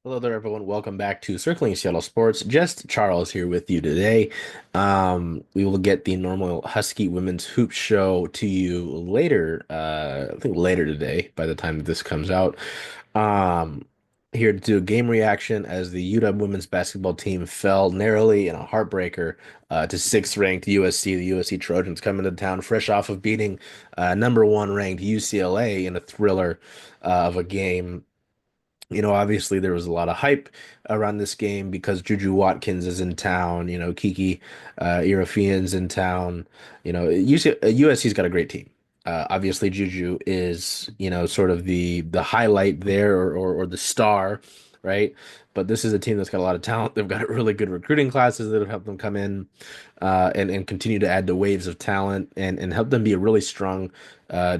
Hello there, everyone. Welcome back to Circling Seattle Sports. Just Charles here with you today. We will get the normal Husky women's hoop show to you later. I think later today, by the time that this comes out. Um, Here to do a game reaction as the UW women's basketball team fell narrowly in a heartbreaker to sixth-ranked USC. The USC Trojans coming to town fresh off of beating number one ranked UCLA in a thriller of a game. Obviously there was a lot of hype around this game because Juju Watkins is in town. Kiki Irafian's in town. USC's got a great team. Obviously Juju is, sort of the highlight there or the star, right? But this is a team that's got a lot of talent. They've got really good recruiting classes that have helped them come in and continue to add to waves of talent and help them be a really strong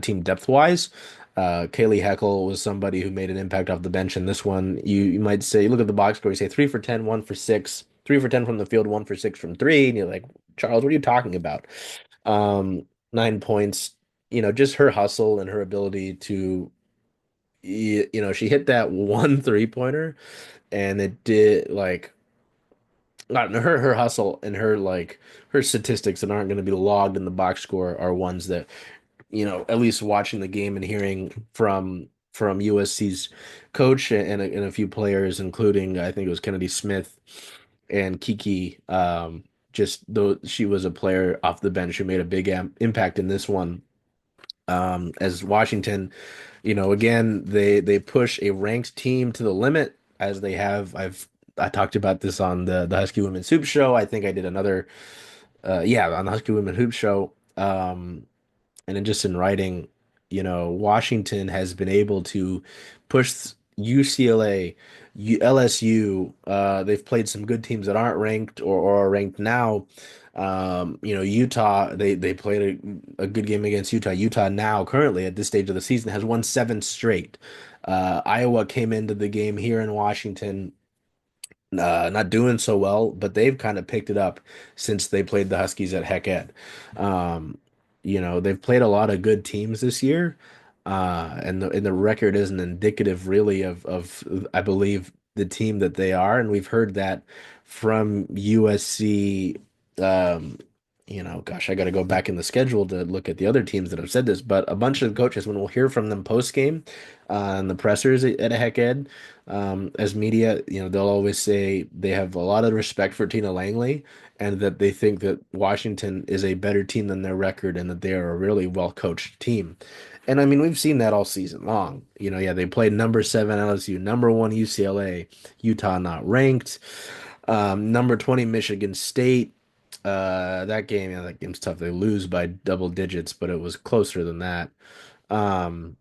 team depth wise. Kaylee Heckle was somebody who made an impact off the bench in this one. You might say, you look at the box score, you say 3 for 10, 1 for 6, 3 for 10 from the field, 1 for 6 from three, and you're like, Charles, what are you talking about? 9 points, just her hustle and her ability to, she hit that one three-pointer, and it did like not her hustle and her statistics that aren't going to be logged in the box score are ones that at least watching the game and hearing from USC's coach and a few players, including I think it was Kennedy Smith and Kiki. Just though she was a player off the bench who made a big impact in this one. As Washington, again they push a ranked team to the limit as they have. I talked about this on the Husky Women's Hoop Show. I think I did another, on the Husky Women Hoop Show. And then just in writing, Washington has been able to push UCLA, LSU. They've played some good teams that aren't ranked or are ranked now. Utah, they played a good game against Utah. Utah now, currently at this stage of the season, has won seven straight. Iowa came into the game here in Washington not doing so well, but they've kind of picked it up since they played the Huskies at Heck Ed. Um, they've played a lot of good teams this year, and the record isn't indicative really of I believe the team that they are, and we've heard that from USC. Um, gosh, I got to go back in the schedule to look at the other teams that have said this, but a bunch of coaches, when we'll hear from them post game, and the pressers at a Heck Ed, as media, they'll always say they have a lot of respect for Tina Langley and that they think that Washington is a better team than their record and that they are a really well coached team. And I mean, we've seen that all season long. Yeah, they played number seven LSU, number one UCLA, Utah not ranked, number 20 Michigan State. That game's tough. They lose by double digits, but it was closer than that. Um,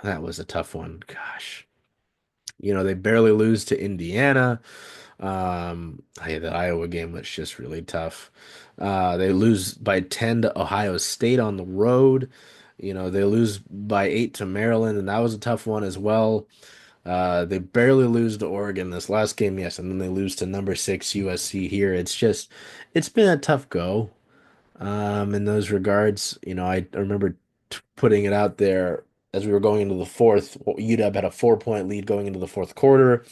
that was a tough one. Gosh. They barely lose to Indiana. Hey, the Iowa game was just really tough. They lose by 10 to Ohio State on the road. They lose by 8 to Maryland, and that was a tough one as well. They barely lose to Oregon this last game, yes, and then they lose to number six USC here. It's been a tough go. In those regards, I remember putting it out there as we were going into the fourth. UW had a 4 point lead going into the fourth quarter,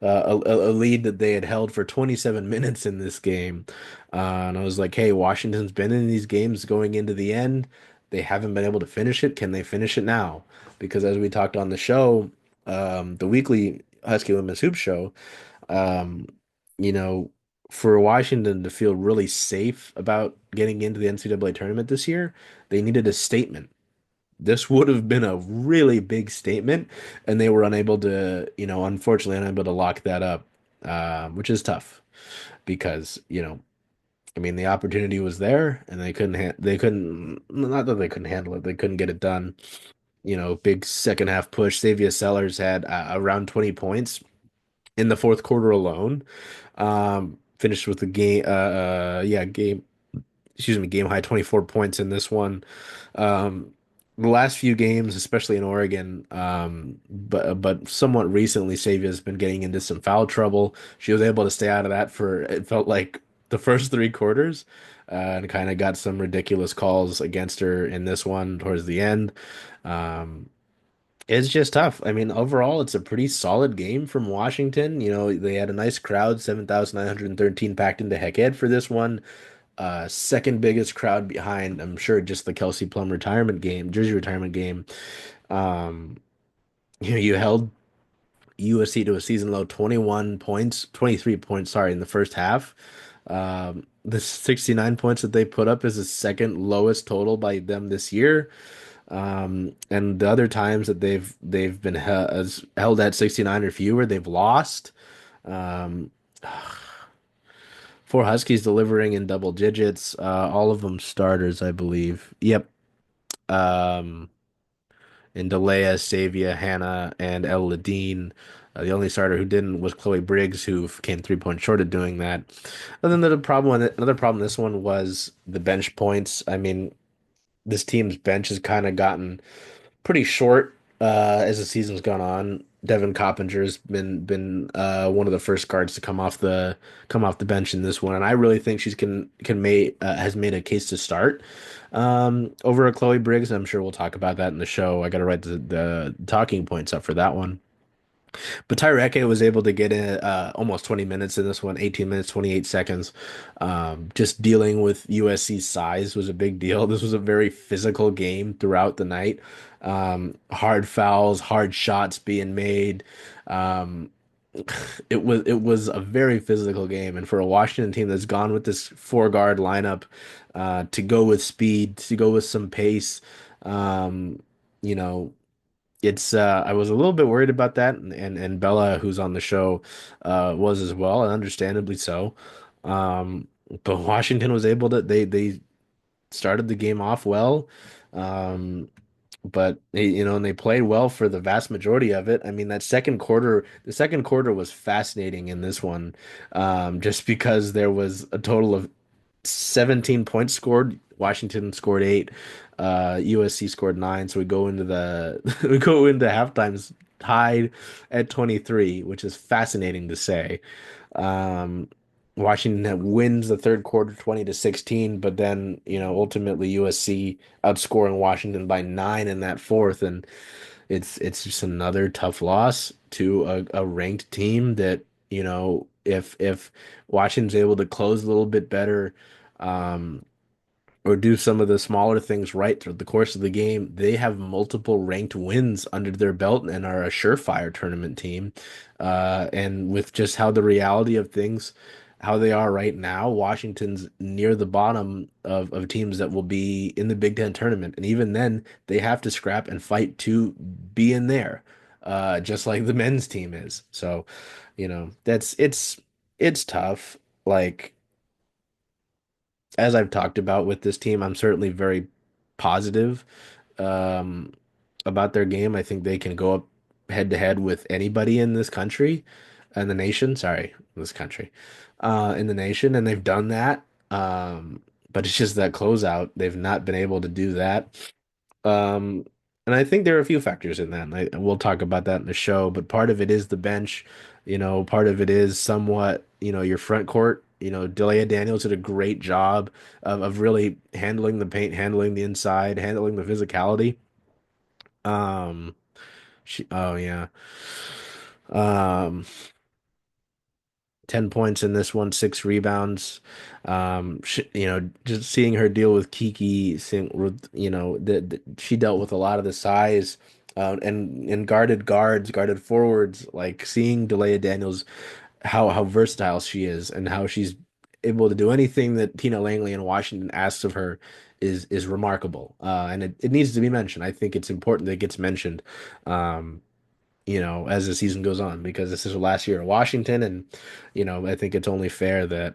a lead that they had held for 27 minutes in this game. And I was like, hey, Washington's been in these games going into the end. They haven't been able to finish it. Can they finish it now? Because as we talked on the show, the weekly Husky Women's Hoop Show, um, you know, for Washington to feel really safe about getting into the NCAA tournament this year, they needed a statement. This would have been a really big statement, and they were unable to, unfortunately unable to lock that up, which is tough because, I mean, the opportunity was there, and they couldn't, not that they couldn't handle it, they couldn't get it done. Big second half push. Xavier Sellers had around 20 points in the fourth quarter alone. Finished with the game high 24 points in this one. Um, the last few games, especially in Oregon, but somewhat recently, Savia's been getting into some foul trouble. She was able to stay out of that for it felt like the first three quarters, and kind of got some ridiculous calls against her in this one towards the end. Um, It's just tough. I mean, overall, it's a pretty solid game from Washington. They had a nice crowd, 7,913 packed into Heckhead for this one. Second biggest crowd behind, I'm sure, just the Kelsey Plum retirement game, jersey retirement game. Um, you held USC to a season low 21 points, 23 points, sorry, in the first half. The 69 points that they put up is the second lowest total by them this year. And the other times that they've been held at 69 or fewer, they've lost. Um, Four Huskies delivering in double digits, all of them starters, I believe. Yep. Um, and Delia, Savia, Hannah, and El Ladine. The only starter who didn't was Chloe Briggs, who came 3 points short of doing that. And then another problem this one was the bench points. I mean, this team's bench has kind of gotten pretty short as the season's gone on. Devin Coppinger's been one of the first guards to come off the bench in this one, and I really think she's can made has made a case to start over a Chloe Briggs. I'm sure we'll talk about that in the show. I got to write the talking points up for that one. But Tyreke was able to get in almost 20 minutes in this one, 18 minutes, 28 seconds. Just dealing with USC's size was a big deal. This was a very physical game throughout the night. Hard fouls, hard shots being made. Um, it was a very physical game, and for a Washington team that's gone with this four guard lineup, to go with speed, to go with some pace, um, you know, it's I was a little bit worried about that, and Bella, who's on the show, was as well, and understandably so. Um, but Washington was able to they started the game off well. Um, but and they played well for the vast majority of it. I mean, the second quarter was fascinating in this one, just because there was a total of 17 points scored. Washington scored eight. USC scored nine. So we go into the we go into halftimes tied at 23, which is fascinating to say. Um, Washington wins the third quarter 20 to 16, but then, ultimately USC outscoring Washington by nine in that fourth, and it's just another tough loss to a ranked team that, if Washington's able to close a little bit better, um, or do some of the smaller things right through the course of the game, they have multiple ranked wins under their belt and are a surefire tournament team. And with just how the reality of things, how they are right now, Washington's near the bottom of teams that will be in the Big Ten tournament. And even then, they have to scrap and fight to be in there, just like the men's team is. So, it's tough. Like, as I've talked about with this team, I'm certainly very positive um, about their game. I think they can go up head to head with anybody in this country, in the nation. Sorry, this country, in the nation, and they've done that. But it's just that closeout. They've not been able to do that. Um, and I think there are a few factors in that, and we'll talk about that in the show. But part of it is the bench, part of it is somewhat, your front court. Delia Daniels did a great job of really handling the paint, handling the inside, handling the physicality. Um, oh yeah. Um, 10 points in this one, six rebounds. Just seeing her deal with Kiki, seeing with, she dealt with a lot of the size, and guarded guards, guarded forwards, like seeing Delia Daniels, how versatile she is and how she's able to do anything that Tina Langley in Washington asks of her is remarkable. And it needs to be mentioned. I think it's important that it gets mentioned. Um, as the season goes on, because this is her last year at Washington, and I think it's only fair that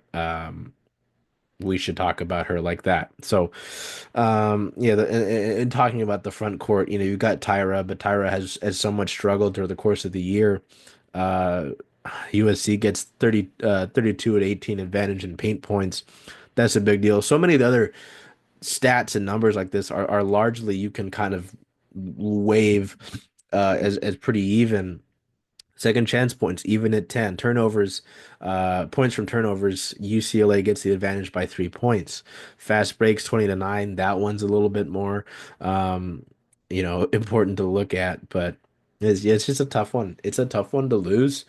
we should talk about her like that. So, yeah, and talking about the front court, you've got Tyra, but Tyra has so much struggled through the course of the year. Uh, USC gets 32 at 18 advantage in paint points. That's a big deal. So many of the other stats and numbers like this are largely you can kind of wave as pretty even. Second chance points, even at 10. Turnovers, points from turnovers, UCLA gets the advantage by 3 points. Fast breaks, 20 to 9. That one's a little bit more. Um, important to look at, but it's just a tough one. It's a tough one to lose.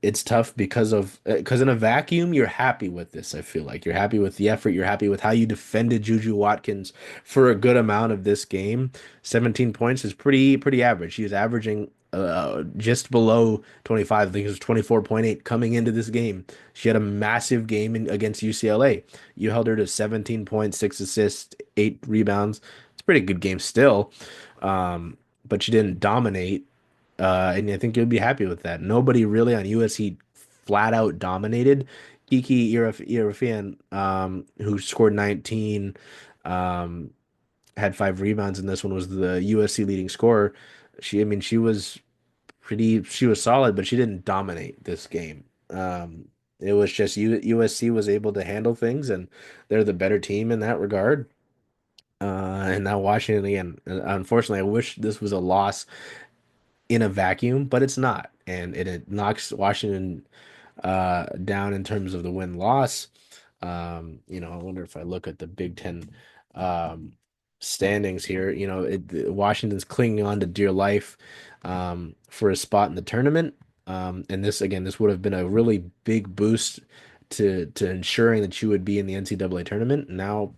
It's tough because in a vacuum, you're happy with this. I feel like you're happy with the effort. You're happy with how you defended Juju Watkins for a good amount of this game. 17 points is pretty average. She was averaging just below 25. I think it was 24.8 coming into this game. She had a massive game against UCLA. You held her to 17 points, 6 assists, 8 rebounds. It's a pretty good game still. But she didn't dominate. And I think you'll be happy with that. Nobody really on USC flat out dominated. Kiki Irafian, who scored 19, um, had 5 rebounds, and this one was the USC leading scorer. She was she was solid, but she didn't dominate this game. It was just USC was able to handle things, and they're the better team in that regard. And now Washington again. Unfortunately, I wish this was a loss in a vacuum, but it's not, and it knocks Washington down in terms of the win loss. I wonder if I look at the Big Ten um, standings here. Washington's clinging on to dear life for a spot in the tournament. And this would have been a really big boost to ensuring that you would be in the NCAA tournament. Now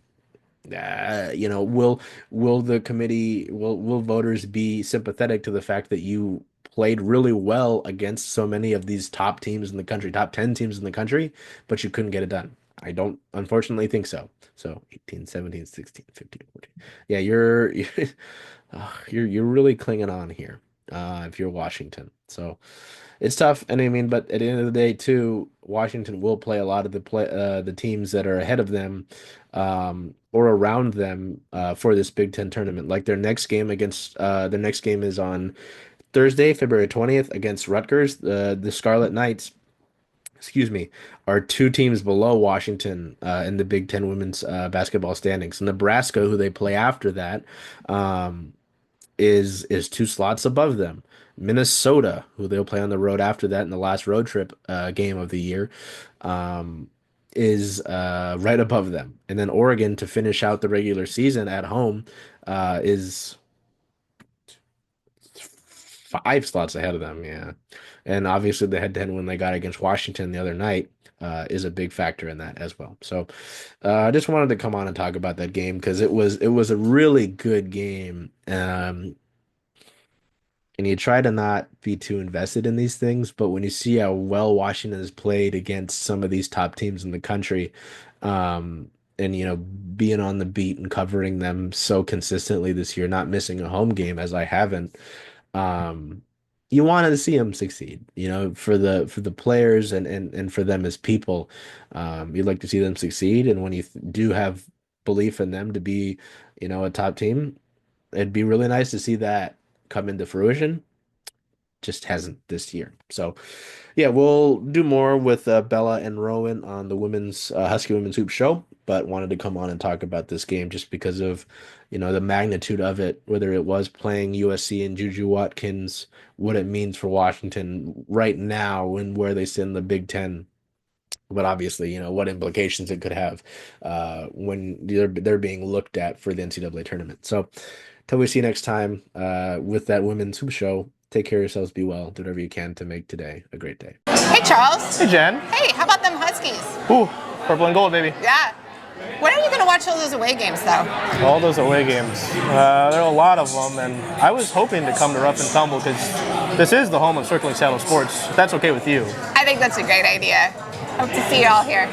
will the committee will voters be sympathetic to the fact that you played really well against so many of these top teams in the country, top 10 teams in the country, but you couldn't get it done? I don't unfortunately think so. So 18, 17, 16, 15, 14. Yeah, you're really clinging on here if you're Washington. So it's tough, and I mean, but at the end of the day, too, Washington will play a lot of the teams that are ahead of them, or around them, for this Big Ten tournament. Like their next game is on Thursday, February 20th against Rutgers. The Scarlet Knights, excuse me, are 2 teams below Washington in the Big Ten women's basketball standings. Nebraska, who they play after that, um, is 2 slots above them. Minnesota, who they'll play on the road after that in the last road trip game of the year, um, is right above them. And then Oregon to finish out the regular season at home is 5 slots ahead of them. Yeah. And obviously the head-to-head win they got against Washington the other night is a big factor in that as well. So I just wanted to come on and talk about that game because it was a really good game. And you try to not be too invested in these things, but when you see how well Washington has played against some of these top teams in the country, and being on the beat and covering them so consistently this year, not missing a home game as I haven't, um, you wanted to see them succeed, for the players and for them as people. You'd like to see them succeed, and when you do have belief in them to be, a top team, it'd be really nice to see that come into fruition. Just hasn't this year. So, yeah, we'll do more with Bella and Rowan on the women's Husky Women's Hoop Show, but wanted to come on and talk about this game just because of, the magnitude of it, whether it was playing USC and Juju Watkins, what it means for Washington right now and where they sit in the Big Ten, but obviously, what implications it could have when they're being looked at for the NCAA tournament. So, till we see you next time with that women's hoop show, take care of yourselves, be well, do whatever you can to make today a great day. Hey, Charles. Hey, Jen. Hey, how about them Huskies? Ooh, purple and gold, baby. Yeah. When are you going to watch all those away games, though? All those away games. There are a lot of them, and I was hoping to come to Rough and Tumble because this is the home of Circling Saddle Sports, if that's okay with you. I think that's a great idea. Hope to see you all here.